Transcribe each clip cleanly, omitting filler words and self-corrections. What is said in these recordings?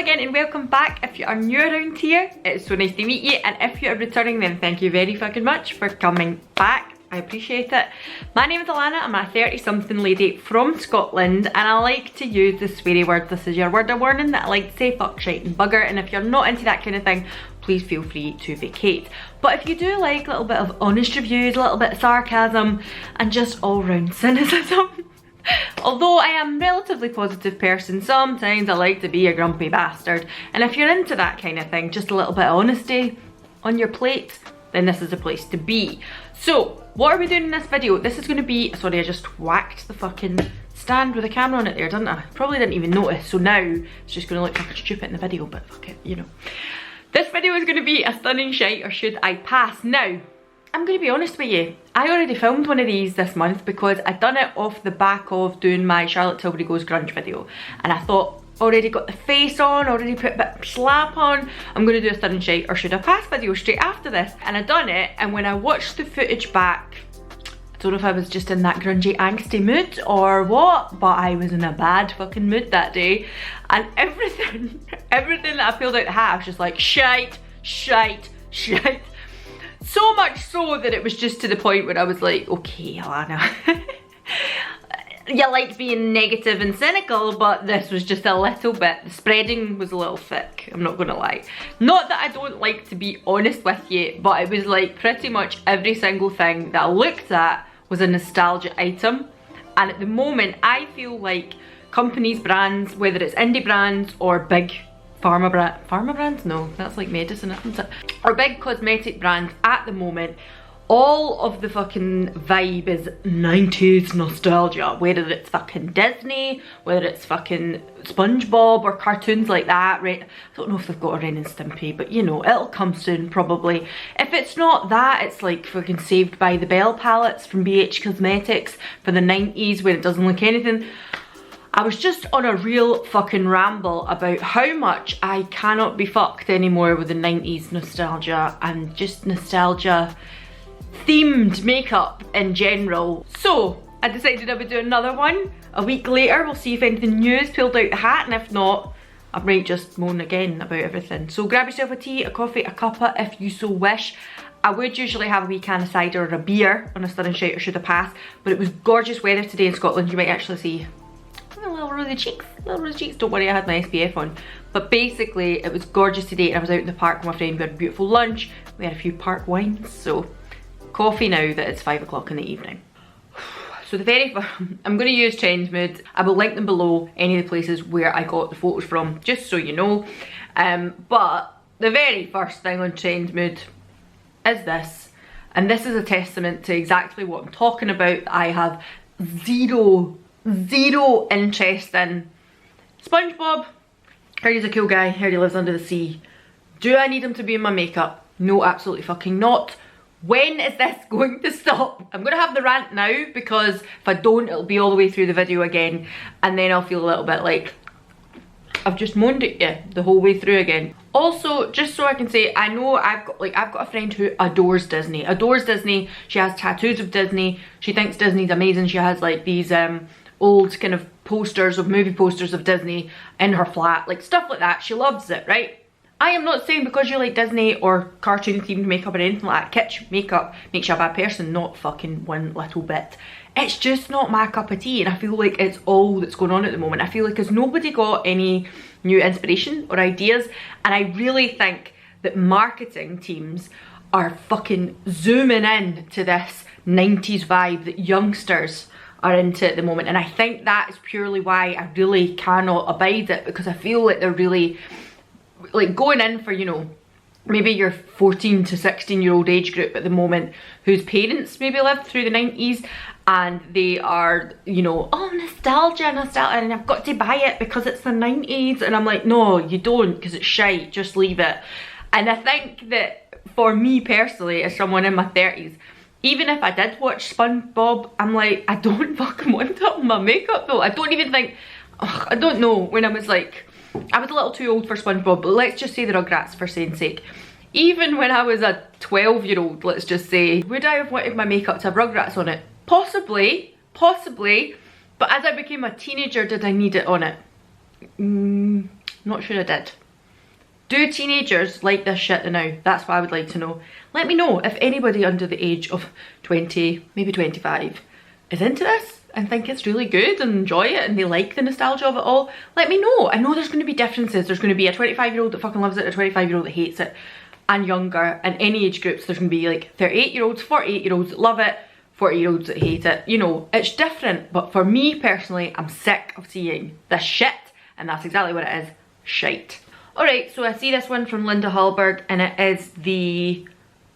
again and welcome back. If you are new around here, it's so nice to meet you, and if you are returning then thank you very fucking much for coming back. I appreciate it. My name is Alana, I'm a 30 something lady from Scotland and I like to use the sweary words. This is your word of warning that I like to say fuck, shite and bugger, and if you're not into that kind of thing, please feel free to vacate. But if you do like a little bit of honest reviews, a little bit of sarcasm and just all round cynicism, although I am a relatively positive person, sometimes I like to be a grumpy bastard, and if you're into that kind of thing, just a little bit of honesty on your plate, then this is the place to be. So what are we doing in this video? This is going to be, sorry, I just whacked the fucking stand with the camera on it there, didn't I? Probably didn't even notice, so now it's just going to look fucking stupid in the video, but fuck it, you know. This video is going to be a stunning shite or should I pass. Now, I'm going to be honest with you, I already filmed one of these this month because I'd done it off the back of doing my Charlotte Tilbury Goes Grunge video, and I thought, already got the face on, already put a bit of slap on, I'm going to do a stunning shite or should I pass video straight after this. And I'd done it, and when I watched the footage back, I don't know if I was just in that grungy angsty mood or what, but I was in a bad fucking mood that day, and everything that I peeled out the hat, I was just like shite, shite, shite. So much so that it was just to the point where I was like, okay Alana, you like being negative and cynical, but this was just a little bit, the spreading was a little thick, I'm not gonna lie. Not that I don't like to be honest with you, but it was like pretty much every single thing that I looked at was a nostalgia item, and at the moment I feel like companies, brands, whether it's indie brands or big pharma brands? No, that's like medicine, isn't it? Or big cosmetic brands at the moment, all of the fucking vibe is 90s nostalgia, whether it's fucking Disney, whether it's fucking SpongeBob or cartoons like that, right? I don't know if they've got a Ren and Stimpy, but you know, it'll come soon probably. If it's not that, it's like fucking Saved by the Bell palettes from BH Cosmetics for the 90s when it doesn't look anything. I was just on a real fucking ramble about how much I cannot be fucked anymore with the 90s nostalgia and just nostalgia themed makeup in general. So I decided I would do another one a week later. We'll see if anything new is pulled out the hat, and if not, I might just moan again about everything. So grab yourself a tea, a coffee, a cuppa if you so wish. I would usually have a wee can of cider or a beer on a stunning shite or should I pass, but it was gorgeous weather today in Scotland. You might actually see little rosy cheeks, don't worry, I had my SPF on. But basically it was gorgeous today, and I was out in the park with my friend. We had a beautiful lunch, we had a few park wines, so coffee now that it's 5 o'clock in the evening. So the very first, I'm going to use Trends Mood. I will link them below, any of the places where I got the photos from, just so you know. But the very first thing on Trends Mood is this, and this is a testament to exactly what I'm talking about. I have zero interest in. SpongeBob, heard he's a cool guy, heard he lives under the sea. Do I need him to be in my makeup? No, absolutely fucking not. When is this going to stop? I'm gonna have the rant now, because if I don't, it'll be all the way through the video again, and then I'll feel a little bit like I've just moaned at you the whole way through again. Also, just so I can say, I know I've got a friend who adores Disney. She has tattoos of Disney. She thinks Disney's amazing. She has like these old kind of posters of movie posters of Disney in her flat, like stuff like that. She loves it, right? I am not saying because you like Disney or cartoon themed makeup or anything like that, kitsch makeup makes you a bad person, not fucking one little bit. It's just not my cup of tea, and I feel like it's all that's going on at the moment. I feel like has nobody got any new inspiration or ideas, and I really think that marketing teams are fucking zooming in to this 90s vibe that youngsters are into at the moment, and I think that is purely why I really cannot abide it, because I feel like they're really like going in for, you know, maybe your 14 to 16-year-old age group at the moment whose parents maybe lived through the 90s, and they are, you know, oh, nostalgia, and I've got to buy it because it's the 90s, and I'm like, no, you don't, because it's shite, just leave it. And I think that for me personally, as someone in my 30s, even if I did watch SpongeBob, I'm like, I don't fucking want it on my makeup though. I don't even think, ugh, I don't know, when I was like, I was a little too old for SpongeBob, but let's just say the Rugrats for saying sake. Even when I was a 12-year-old, let's just say, would I have wanted my makeup to have Rugrats on it? Possibly, but as I became a teenager, did I need it on it? Not sure I did. Do teenagers like this shit now? That's what I would like to know. Let me know if anybody under the age of 20, maybe 25, is into this and think it's really good and enjoy it and they like the nostalgia of it all. Let me know. I know there's going to be differences. There's going to be a 25-year-old that fucking loves it, a 25-year-old that hates it, and younger, and any age groups. There's going to be like 38-year-olds, 48-year-olds that love it, 40-year-olds that hate it. You know, it's different. But for me personally, I'm sick of seeing this shit, and that's exactly what it is. Shite. Alright, so I see this one from Linda Hallberg, and it is the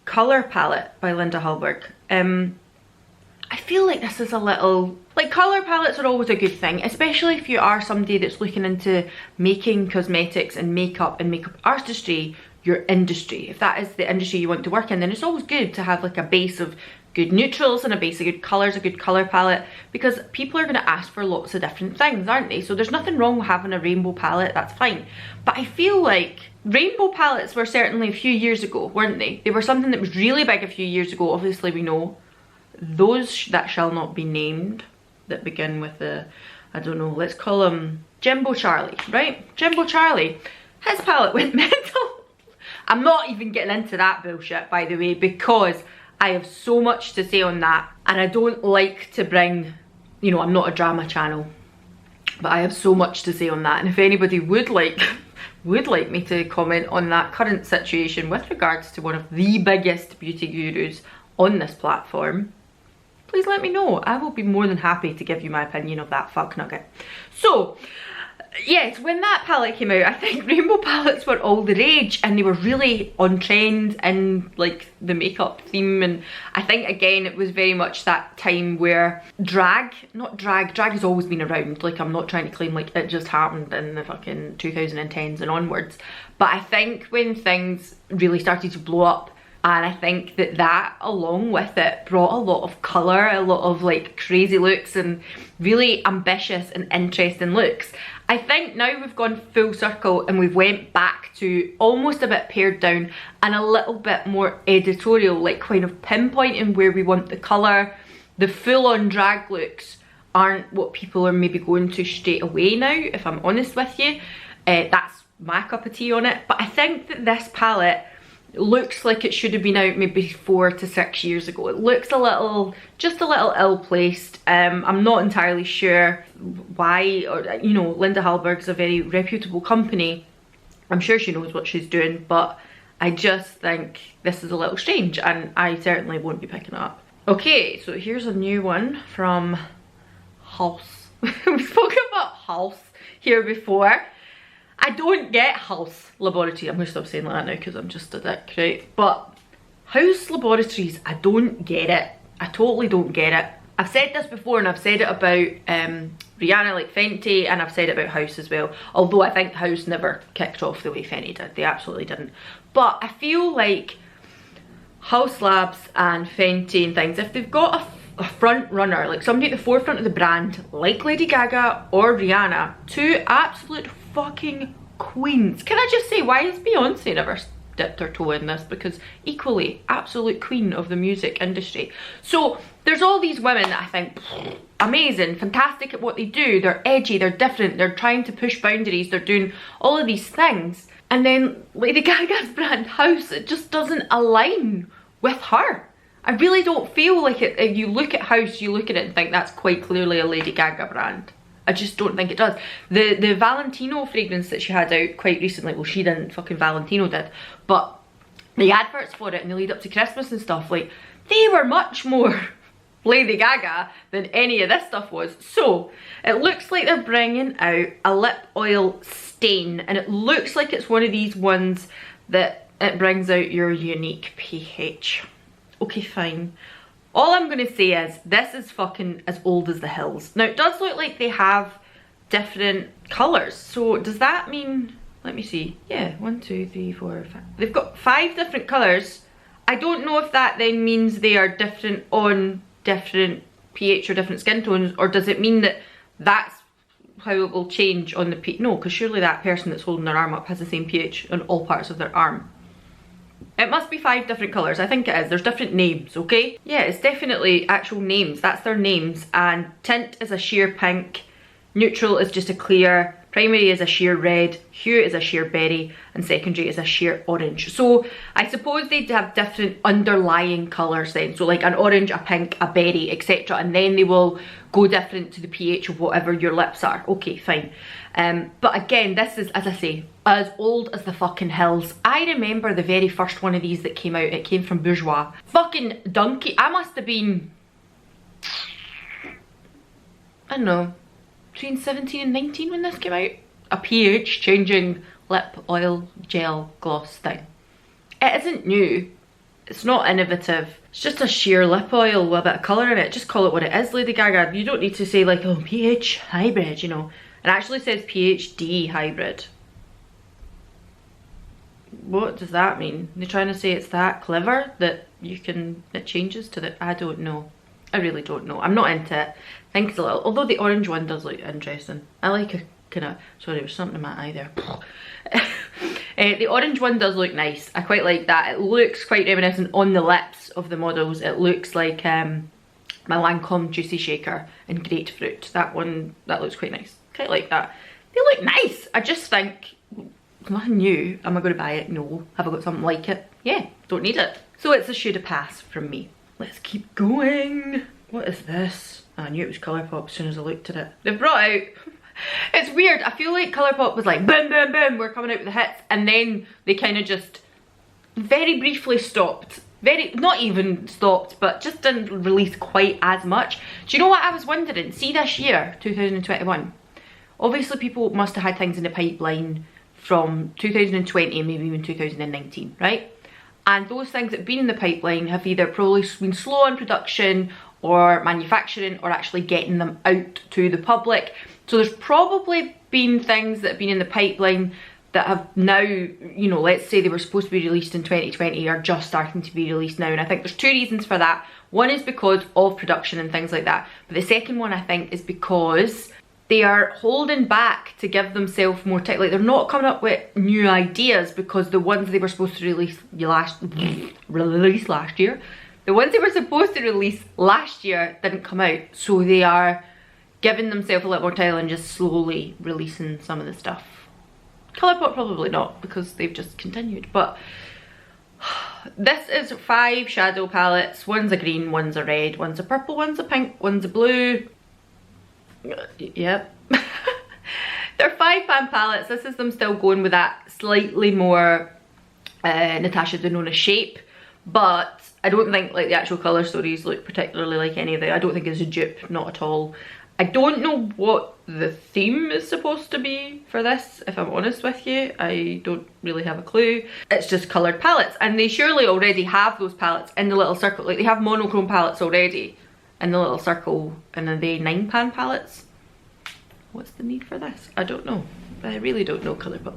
colour palette by Linda Hallberg. I feel like this is a little, like, colour palettes are always a good thing, especially if you are somebody that's looking into making cosmetics and makeup artistry your industry. If that is the industry you want to work in, then it's always good to have like a base of good neutrals and a base of good colours, a good colour palette, because people are going to ask for lots of different things, aren't they? So there's nothing wrong with having a rainbow palette, that's fine. But I feel like rainbow palettes were certainly a few years ago, weren't they? They were something that was really big a few years ago. Obviously we know those that shall not be named, that begin with a, I don't know, let's call him Jimbo Charlie, right? Jimbo Charlie, his palette went mental. I'm not even getting into that bullshit, by the way, because I have so much to say on that, and I don't like to bring, you know, I'm not a drama channel, but I have so much to say on that. And if anybody would like me to comment on that current situation with regards to one of the biggest beauty gurus on this platform, please let me know. I will be more than happy to give you my opinion of that fuck nugget. So yes, when that palette came out, I think rainbow palettes were all the rage, and they were really on trend in like the makeup theme. And I think again it was very much that time where drag has always been around. Like, I'm not trying to claim like it just happened in the fucking 2010s and onwards, but I think when things really started to blow up, and I think that along with it brought a lot of colour, a lot of like crazy looks and really ambitious and interesting looks. I think now we've gone full circle and we've went back to almost a bit pared down and a little bit more editorial, like kind of pinpointing where we want the colour. The full-on drag looks aren't what people are maybe going to straight away now, if I'm honest with you. That's my cup of tea on it. But I think that this palette looks like it should have been out maybe 4 to 6 years ago. It looks just a little ill-placed. I'm not entirely sure why, or, you know, Linda Hallberg's a very reputable company. I'm sure she knows what she's doing, but I just think this is a little strange, and I certainly won't be picking it up. Okay, so here's a new one from House. We've spoken about House here before. I don't get House Laboratories. I'm going to stop saying that now because I'm just a dick, right? But House Laboratories, I don't get it. I totally don't get it. I've said this before, and I've said it about Rihanna, like Fenty, and I've said it about House as well. Although I think House never kicked off the way Fenty did. They absolutely didn't. But I feel like House Labs and Fenty and things, if they've got a front runner, like somebody at the forefront of the brand, like Lady Gaga or Rihanna, two absolute fucking queens. Can I just say, why has Beyonce never dipped her toe in this? Because equally absolute queen of the music industry. So there's all these women that I think amazing, fantastic at what they do. They're edgy, they're different, they're trying to push boundaries, they're doing all of these things. And then Lady Gaga's brand House, it just doesn't align with her. I really don't feel like it. If you look at House, you look at it and think that's quite clearly a Lady Gaga brand. I just don't think it does. The Valentino fragrance that she had out quite recently, well, she didn't, fucking Valentino did, but the adverts for it in the lead up to Christmas and stuff, like, they were much more Lady Gaga than any of this stuff was. So it looks like they're bringing out a lip oil stain, and it looks like it's one of these ones that it brings out your unique pH. Okay, fine. All I'm going to say is this is fucking as old as the hills. Now, it does look like they have different colours. So does that mean, let me see. Yeah, 1, 2, 3, 4, 5. They've got 5 different colours. I don't know if that then means they are different on different pH or different skin tones, or does it mean that that's how it will change on the pH? No, because surely that person that's holding their arm up has the same pH on all parts of their arm. It must be 5 different colours. I think it is. There's different names, okay? Yeah, it's definitely actual names. That's their names. And tint is a sheer pink. Neutral is just a clear. Primary is a sheer red, hue is a sheer berry, and secondary is a sheer orange. So I suppose they'd have different underlying colours then. So like an orange, a pink, a berry, etc. And then they will go different to the pH of whatever your lips are. Okay, fine. But again, this is, as I say, as old as the fucking hills. I remember the very first one of these that came out. It came from Bourjois. Fucking donkey. I must have been, I don't know, between 17 and 19 when this came out. A pH changing lip oil gel gloss thing. It isn't new. It's not innovative. It's just a sheer lip oil with a bit of colour in it. Just call it what it is, Lady Gaga. You don't need to say like, oh, pH hybrid, you know. It actually says PhD hybrid. What does that mean? They're trying to say it's that clever that you can, it changes to the, I don't know. I really don't know. I'm not into it. I think it's a little, although the orange one does look interesting. I like a kind of, sorry, there's something in my eye there. The orange one does look nice. I quite like that. It looks quite reminiscent on the lips of the models. It looks like my Lancome Juicy Shaker and Grapefruit. That one, that looks quite nice. Quite like that. They look nice. I just think, nothing new. Am I going to buy it? No. Have I got something like it? Yeah, don't need it. So it's a should have pass from me. Let's keep going. What is this? Oh, I knew it was Colourpop as soon as I looked at it. They've brought out, it's weird. I feel like Colourpop was like, boom, boom, boom, we're coming out with the hits. And then they kind of just very briefly stopped. Not even stopped, but just didn't release quite as much. Do you know what I was wondering? See this year, 2021. Obviously people must have had things in the pipeline from 2020 and maybe even 2019, right? And those things that have been in the pipeline have either probably been slow in production or manufacturing or actually getting them out to the public. So there's probably been things that have been in the pipeline that have now, you know, let's say they were supposed to be released in 2020 are just starting to be released now. And I think there's two reasons for that. One is because of production and things like that. But the second one I think is because they are holding back to give themselves more time. Like they're not coming up with new ideas because the ones they were supposed to release last year, the ones they were supposed to release last year didn't come out. So they are giving themselves a little more time and just slowly releasing some of the stuff. Colourpop probably not because they've just continued. But this is 5 shadow palettes. One's a green, one's a red, one's a purple, one's a pink, one's a blue. Yep. They're 5-pan palettes. This is them still going with that slightly more Natasha Denona shape, but I don't think like the actual colour stories look particularly like any of them. I don't think it's a dupe, not at all. I don't know what the theme is supposed to be for this, if I'm honest with you. I don't really have a clue. It's just coloured palettes, and they surely already have those palettes in the little circle. Like they have monochrome palettes already in the little circle, and are they 9-pan palettes? What's the need for this? I don't know. I really don't know Colourpop.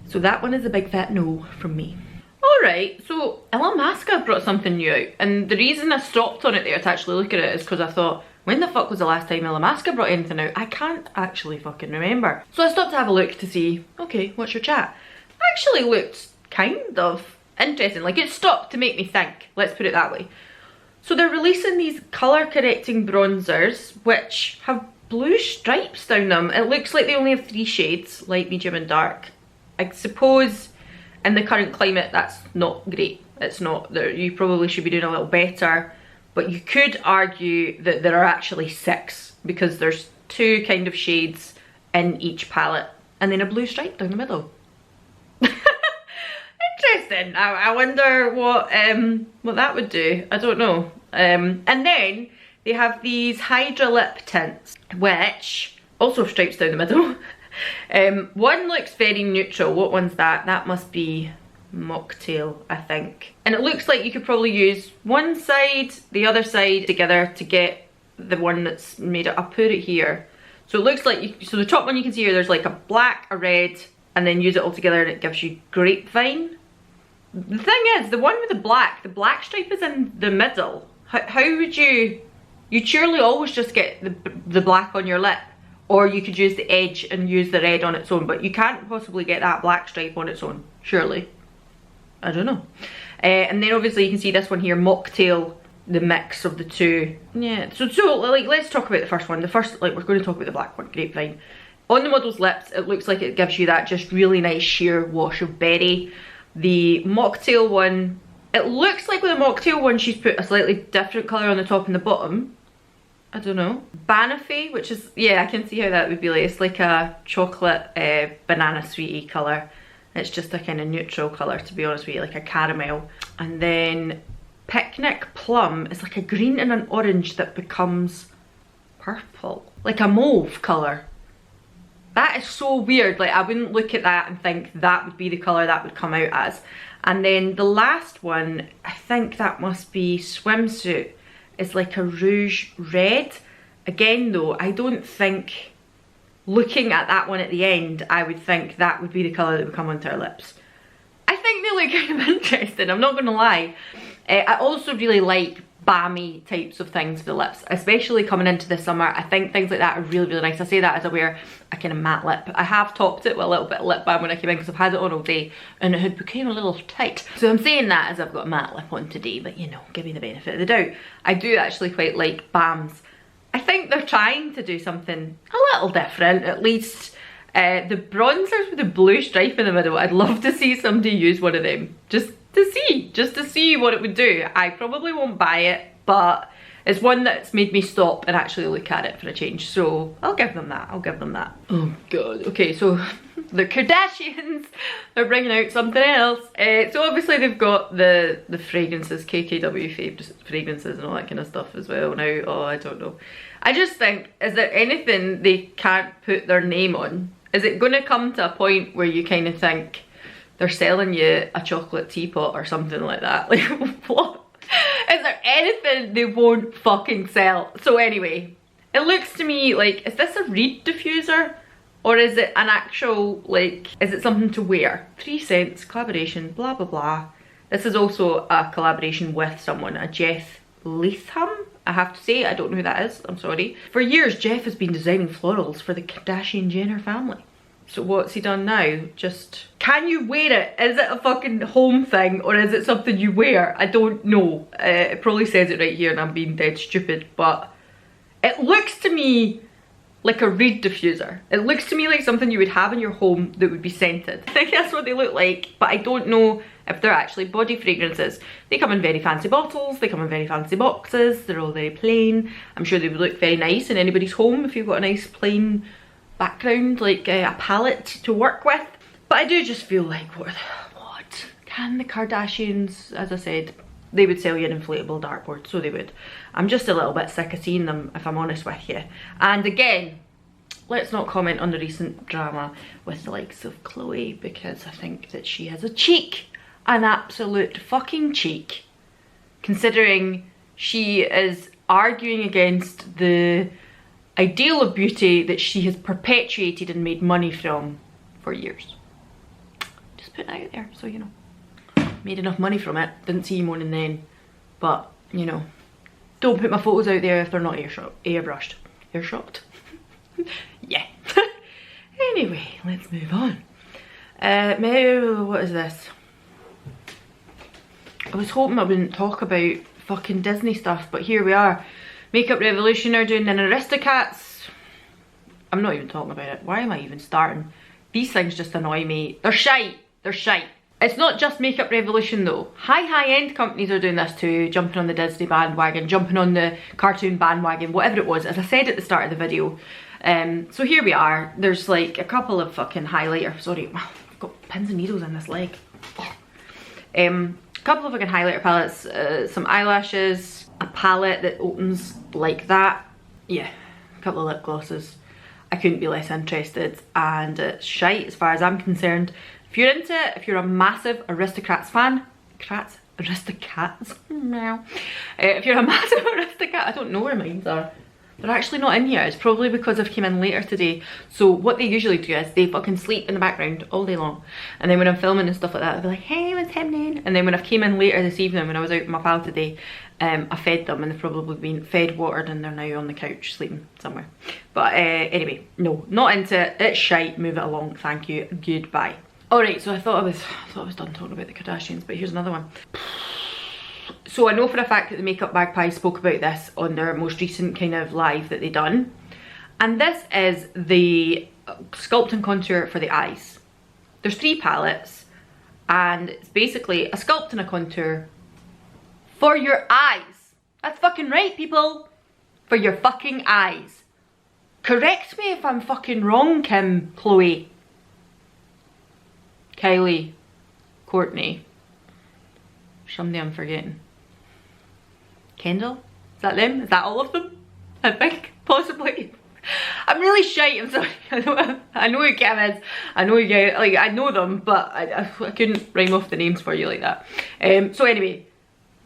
So that one is a big fat no from me. Alright, so Illamasqua brought something new out, and the reason I stopped on it there to actually look at it is because I thought, when the fuck was the last time Illamasqua brought anything out? I can't actually fucking remember. So I stopped to have a look to see, okay, what's your chat? Actually looked kind of interesting. Like it stopped to make me think, let's put it that way. So they're releasing these colour correcting bronzers which have blue stripes down them. It looks like they only have 3 shades, light, medium and dark. I suppose in the current climate that's not great. It's not. You probably should be doing a little better, but you could argue that there are actually 6 because there's 2 kind of shades in each palette and then a blue stripe down the middle. Interesting. I wonder what that would do. I don't know. And then they have these Hydra lip tints, which also have stripes down the middle. One looks very neutral. What one's that? That must be Mocktail, I think. And it looks like you could probably use one side, the other side together to get the one that's made it. I'll put it here. So it looks like, so the top one you can see here, there's like a black, a red, and then use it all together and it gives you grapevine. The thing is, the one with the black stripe is in the middle. How would you surely always just get the black on your lip, or you could use the edge and use the red on its own, but you can't possibly get that black stripe on its own, surely. I don't know. And then obviously you can see this one here, Mocktail, the mix of the two. Yeah, so like let's talk about the first one. The first, like we're going to talk about the black one, Grapevine. On the model's lips, it looks like it gives you that just really nice sheer wash of berry. The mocktail one, it looks like with the mocktail one she's put a slightly different colour on the top and the bottom. I don't know. Banoffee, which is, yeah, I can see how that would be like, it's like a chocolate banana sweetie colour. It's just a kind of neutral colour, to be honest with you, like a caramel. And then Picnic Plum is like a green and an orange that becomes purple. Like a mauve colour. That is so weird. Like, I wouldn't look at that and think that would be the colour that would come out as. And then the last one, I think that must be Swimsuit. It's like a rouge red. Again though, I don't think, looking at that one at the end, I would think that would be the colour that would come onto our lips. I think they look kind of interesting, I'm not going to lie. I also really like balmy types of things for the lips, especially coming into the summer. I think things like that are really, really nice. I say that as I wear a kind of matte lip. I have topped it with a little bit of lip balm when I came in because I've had it on all day and it had become a little tight. So I'm saying that as I've got a matte lip on today, but you know, give me the benefit of the doubt. I do actually quite like balms. I think they're trying to do something a little different, at least. The bronzers with the blue stripe in the middle, I'd love to see somebody use one of them. Just to see what it would do. I probably won't buy it, but it's one that's made me stop and actually look at it for a change. So I'll give them that, I'll give them that. Oh God, okay, so the Kardashians are bringing out something else. So obviously they've got the fragrances, KKW fragrances and all that kind of stuff as well now. Oh, I don't know. I just think, is there anything they can't put their name on? Is it gonna come to a point where you kind of think, they're selling you a chocolate teapot or something like that? Like, what? Is there anything they won't fucking sell? So anyway, it looks to me like, is this a reed diffuser? Or is it an actual, like, is it something to wear? 3 cents, collaboration, blah, blah, blah. This is also a collaboration with someone, a Jeff Latham. I have to say, I don't know who that is, I'm sorry. For years, Jeff has been designing florals for the Kardashian Jenner family. So what's he done now? Just, can you wear it? Is it a fucking home thing or is it something you wear? I don't know. It probably says it right here and I'm being dead stupid, but it looks to me like a reed diffuser. It looks to me like something you would have in your home that would be scented. I think that's what they look like, but I don't know if they're actually body fragrances. They come in very fancy bottles, they come in very fancy boxes, they're all very plain. I'm sure they would look very nice in anybody's home if you've got a nice plain background, like a palette to work with. But I do just feel like, what can the Kardashians, as I said, they would sell you an inflatable dartboard, so they would. I'm just a little bit sick of seeing them, if I'm honest with you. And again, let's not comment on the recent drama with the likes of Khloe, because I think that she has a cheek, an absolute fucking cheek, considering she is arguing against the ideal of beauty that she has perpetuated and made money from for years. Just putting it out there, so you know. Made enough money from it, didn't see moaning then, but you know, don't put my photos out there if they're not airbrushed. Airshopped? Yeah. Anyway, let's move on. What is this? I was hoping I wouldn't talk about fucking Disney stuff, but here we are. Makeup Revolution are doing an Aristocats. I'm not even talking about it. Why am I even starting? These things just annoy me. They're shite. They're shite. It's not just Makeup Revolution though. High-end companies are doing this too, jumping on the Disney bandwagon, jumping on the cartoon bandwagon, whatever it was, as I said at the start of the video. So here we are. There's like a couple of fucking highlighter, sorry, I've got pins and needles in this leg. A couple of fucking highlighter palettes, some eyelashes, a palette that opens like that. Yeah, a couple of lip glosses. I couldn't be less interested, and it's shite as far as I'm concerned. If you're into it, if you're a massive Aristocats fan, Aristocats, meow. If you're a massive Aristocrat, I don't know where mine are. They're actually not in here. It's probably because I've came in later today. So what they usually do is they fucking sleep in the background all day long. And then when I'm filming and stuff like that, I'll be like, hey, what's happening? And then when I've came in later this evening, when I was out with my pal today, I fed them and they've probably been fed, watered, and they're now on the couch sleeping somewhere. But anyway, no, not into it. It's shite. Move it along. Thank you. Goodbye. Alright, so I thought I was done talking about the Kardashians, but here's another one. So I know for a fact that the Makeup Magpie spoke about this on their most recent kind of live that they done. And this is the sculpt and contour for the eyes. There's 3 palettes, and it's basically a sculpt and a contour for your eyes. That's fucking right, people. For your fucking eyes. Correct me if I'm fucking wrong, Kim, Chloe, Kylie, Courtney. Somebody I'm forgetting. Kendall? Is that them? Is that all of them? I think, possibly. I'm really shite, I'm sorry. I know who Kim is. I know you guys, like, I know them, but I couldn't rhyme off the names for you like that. So anyway,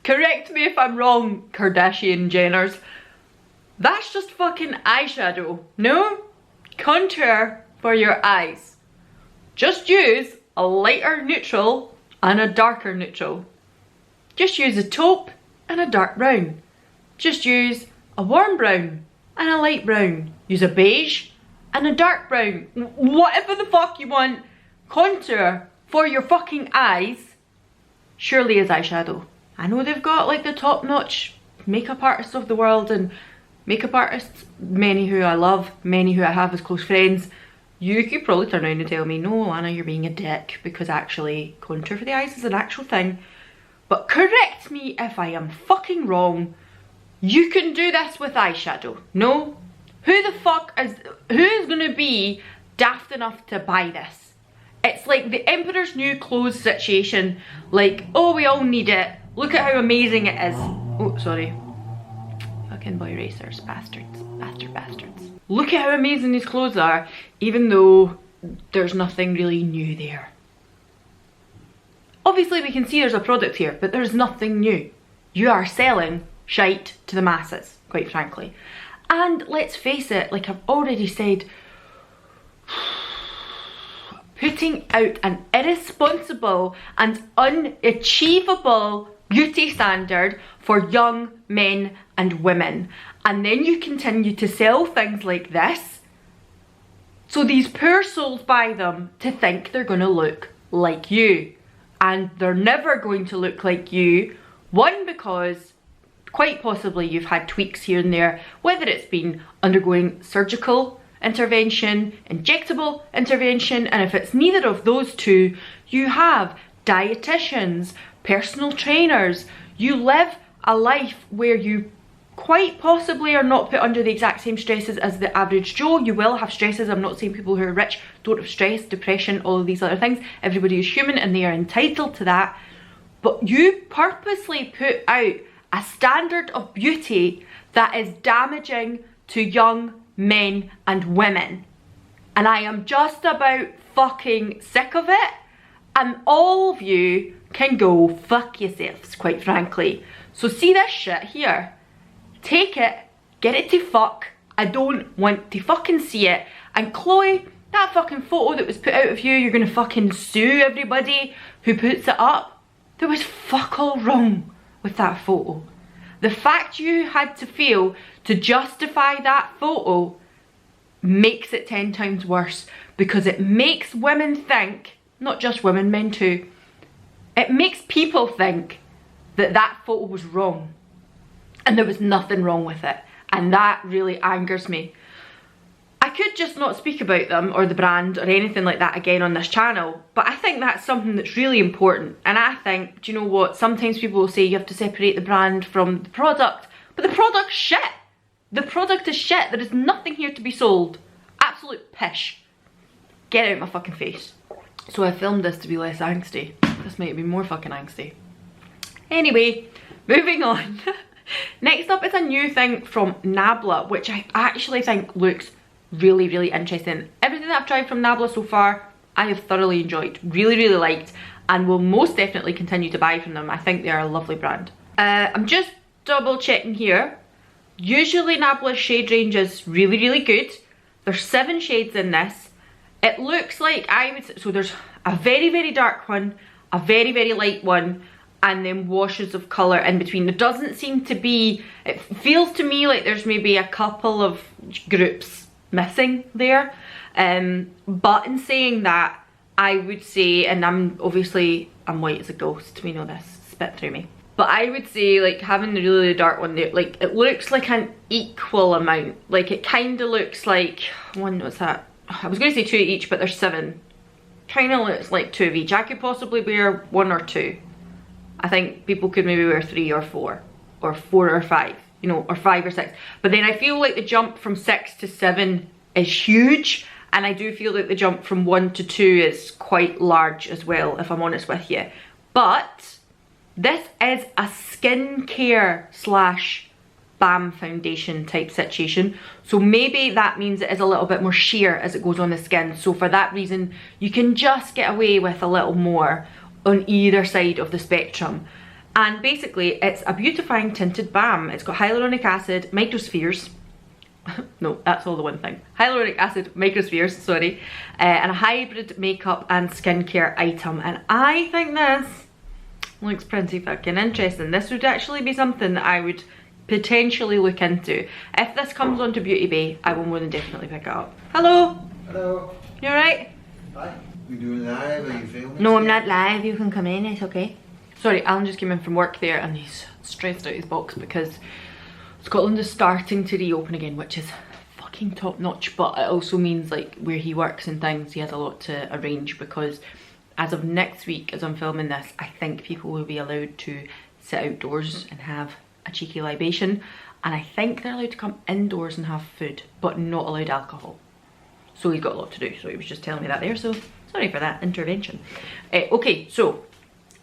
correct me if I'm wrong, Kardashian Jenners. That's just fucking eyeshadow. No? Contour for your eyes. Just use a lighter neutral and a darker neutral. Just use a taupe and a dark brown. Just use a warm brown and a light brown. Use a beige and a dark brown. Whatever the fuck you want. Contour for your fucking eyes surely is eyeshadow. I know they've got like the top-notch makeup artists of the world, and makeup artists, many who I love, many who I have as close friends. You could probably turn around and tell me, no, Alana, you're being a dick, because actually contour for the eyes is an actual thing. But correct me if I am fucking wrong. You can do this with eyeshadow. No? Who the fuck is, who's gonna be daft enough to buy this? It's like the Emperor's New Clothes situation. Like, oh, we all need it. Look at how amazing it is. Oh, sorry. Fucking boy racers, bastards, bastards. Look at how amazing these clothes are, even though there's nothing really new there. Obviously we can see there's a product here, but there's nothing new. You are selling shite to the masses, quite frankly. And let's face it, like I've already said, putting out an irresponsible and unachievable beauty standard for young men and women, and then you continue to sell things like this, so these poor souls buy them to think they're going to look like you, and they're never going to look like you. One, because quite possibly you've had tweaks here and there, whether it's been undergoing surgical intervention, injectable intervention, and if it's neither of those two, you have dietitians, personal trainers. You live a life where you quite possibly are not put under the exact same stresses as the average Joe. You will have stresses. I'm not saying people who are rich don't have stress, depression, all of these other things. Everybody is human and they are entitled to that. But you purposely put out a standard of beauty that is damaging to young men and women. And I am just about fucking sick of it. And all of you can go fuck yourselves, quite frankly. So see this shit here. Take it, get it to fuck. I don't want to fucking see it. And Chloe, that fucking photo that was put out of you, you're gonna fucking sue everybody who puts it up. There was fuck all wrong with that photo. The fact you had to feel to justify that photo makes it 10 times worse, because it makes women think, not just women, men too, it makes people think that that photo was wrong. And there was nothing wrong with it. And that really angers me. I could just not speak about them or the brand or anything like that again on this channel, but I think that's something that's really important. And I think, do you know what, sometimes people will say you have to separate the brand from the product, but the product's shit. The product is shit. There is nothing here to be sold. Absolute pish. Get out of my fucking face. So I filmed this to be less angsty. This might be more fucking angsty. Anyway, moving on. Next up is a new thing from Nabla, which I actually think looks really, really interesting. Everything that I've tried from Nabla so far, I have thoroughly enjoyed, really, really liked, and will most definitely continue to buy from them. I think they are a lovely brand. I'm just double checking here. Usually Nabla's shade range is really, really good. There's 7 shades in this. It looks like so there's a very, very dark one, a very, very light one, and then washes of colour in between. There doesn't seem to be, it feels to me like there's maybe a couple of groups missing there. But in saying that, I would say, and I'm white as a ghost, we know this, spit through me. But I would say, like, having the really dark one there, like, it looks like an equal amount. Like, it kind of looks like, what's that? I was going to say 2 each, but there's 7. Kind of looks like 2 of each. I could possibly wear 1 or 2. I think people could maybe wear 3 or 4, or 4 or 5, you know, or 5 or 6. But then I feel like the jump from 6 to 7 is huge, and I do feel like the jump from 1 to 2 is quite large as well, if I'm honest with you. But this is a skincare slash balm foundation type situation, so maybe that means it is a little bit more sheer as it goes on the skin, so for that reason you can just get away with a little more on either side of the spectrum. And basically it's a beautifying tinted balm. It's got hyaluronic acid, microspheres, no, that's all the one thing, hyaluronic acid, microspheres, sorry, and a hybrid makeup and skincare item. And I think this looks pretty fucking interesting. This would actually be something that I would potentially look into. If this comes onto Beauty Bay, I will more than definitely pick it up. Hello? Hello. You alright? Hi. We doing live? Are you filming? No, I'm not live. You can come in, it's okay. Sorry, Alan just came in from work there and he's stressed out his box because Scotland is starting to reopen again, which is fucking top notch, but it also means like where he works and things, he has a lot to arrange, because as of next week, as I'm filming this, I think people will be allowed to sit outdoors and have a cheeky libation, and I think they're allowed to come indoors and have food, but not allowed alcohol. So he's got a lot to do, so he was just telling me that there, so sorry for that intervention. Okay, so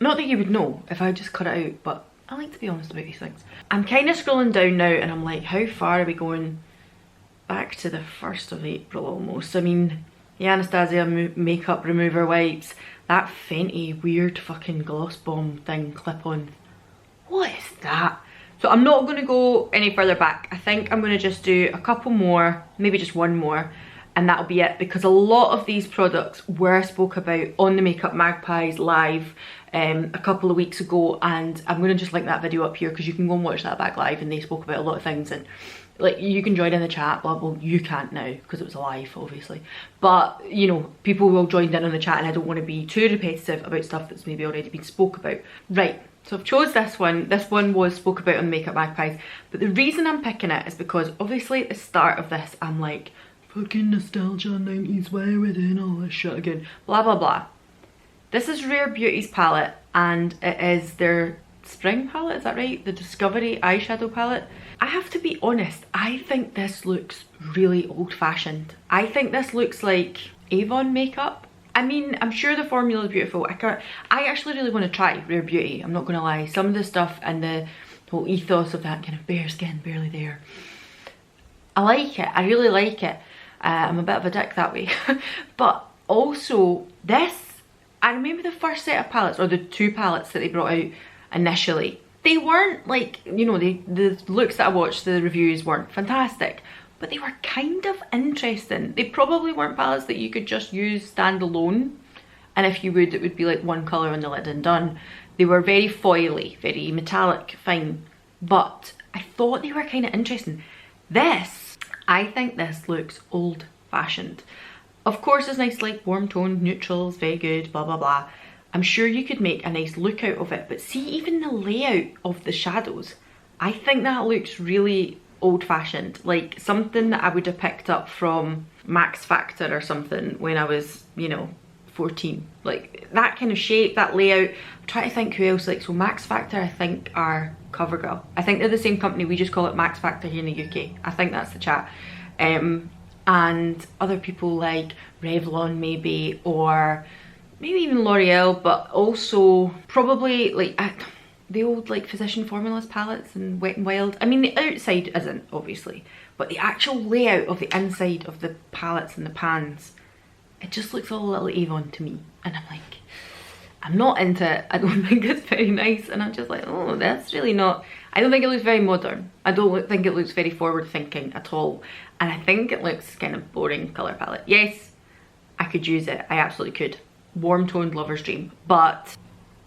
not that you would know if I just cut it out, but I like to be honest about these things. I'm kind of scrolling down now and I'm like, how far are we going? Back to the 1st of April almost. I mean, the Anastasia makeup remover wipes, that Fenty weird fucking gloss bomb thing, clip on. What is that? So I'm not going to go any further back. I think I'm going to just do a couple more, maybe just one more, and that'll be it, because a lot of these products were spoke about on the Makeup Magpies live a couple of weeks ago, and I'm going to just link that video up here because you can go and watch that back live, and they spoke about a lot of things, and like you can join in the chat, blah, well you can't now because it was live obviously, but you know, people will join in on the chat and I don't want to be too repetitive about stuff that's maybe already been spoke about. Right, so I've chose this one. This one was spoke about on the Makeup Magpies, but the reason I'm picking it is because obviously at the start of this I'm like, fucking nostalgia, 90s, why are we doing all this shit again, blah blah blah. This is Rare Beauty's palette, and it is their spring palette, is that right? The Discovery eyeshadow palette. I have to be honest, I think this looks really old-fashioned. I think this looks like Avon makeup. I mean, I'm sure the formula is beautiful. I actually really want to try Rare Beauty, I'm not gonna lie. Some of the stuff and the whole ethos of that kind of bare skin, barely there, I like it, I really like it. I'm a bit of a dick that way. But also this, I remember the first set of palettes, or the 2 palettes that they brought out initially, they weren't like, you know, the looks that I watched, the reviews weren't fantastic, but they were kind of interesting. They probably weren't palettes that you could just use standalone, and if you would, it would be like one colour on the lid and done. They were very foily, very metallic, fine, but I thought they were kind of interesting. This, I think this looks old-fashioned. Of course it's nice, like warm toned neutrals, very good, blah blah blah. I'm sure you could make a nice look out of it, but see, even the layout of the shadows, I think that looks really old-fashioned, like something that I would have picked up from Max Factor or something when I was, you know, 14. Like that kind of shape, that layout. I'm trying to think who else, like, so Max Factor I think are CoverGirl. I think they're the same company, we just call it Max Factor here in the UK. I think that's the chat. And other people like Revlon maybe, or maybe even L'Oreal, but also probably like the old like Physician Formulas palettes and Wet n Wild. I mean, the outside isn't obviously, but the actual layout of the inside of the palettes and the pans, it just looks all a little Avon to me, and I'm like, I'm not into it. I don't think it's very nice, and I'm just like, oh, that's really not, I don't think it looks very modern. I don't think it looks very forward thinking at all, and I think it looks kind of boring colour palette. Yes, I could use it, I absolutely could. Warm toned lover's dream, but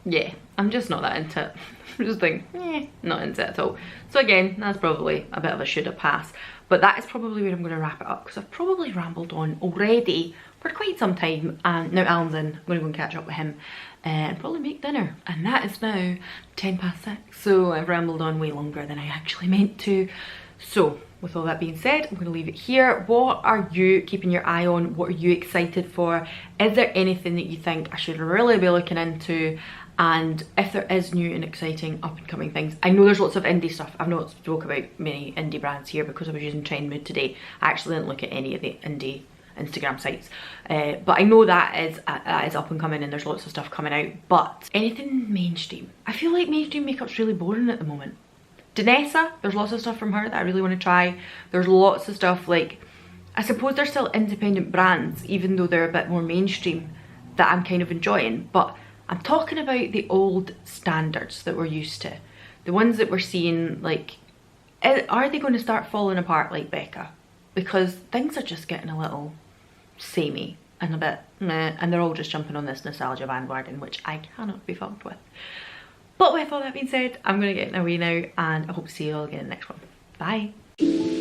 yeah, I'm just not that into it. I'm just thinking, not into it at all. So again, that's probably a bit of a shoulda pass, but that is probably where I'm going to wrap it up, because I've probably rambled on already for quite some time, and now Alan's in, I'm going to go and catch up with him and probably make dinner, and that is now 6:10, so I've rambled on way longer than I actually meant to. So with all that being said, I'm going to leave it here. What are you keeping your eye on? What are you excited for? Is there anything that you think I should really be looking into? And if there is new and exciting up and coming things, I know there's lots of indie stuff. I've not spoke about many indie brands here because I was using Trend Mood today. I actually didn't look at any of the indie Instagram sites, but I know that is up and coming and there's lots of stuff coming out. But anything mainstream, I feel like mainstream makeup's really boring at the moment. Danessa, there's lots of stuff from her that I really want to try. There's lots of stuff, like, I suppose they're still independent brands even though they're a bit more mainstream, that I'm kind of enjoying. But I'm talking about the old standards that we're used to, the ones that we're seeing. Like, are they going to start falling apart like Becca? Because things are just getting a little samey and a bit meh, and they're all just jumping on this nostalgia bandwagon, which I cannot be fucked with. But with all that being said, I'm going to get away now, and I hope to see you all again in the next one. Bye.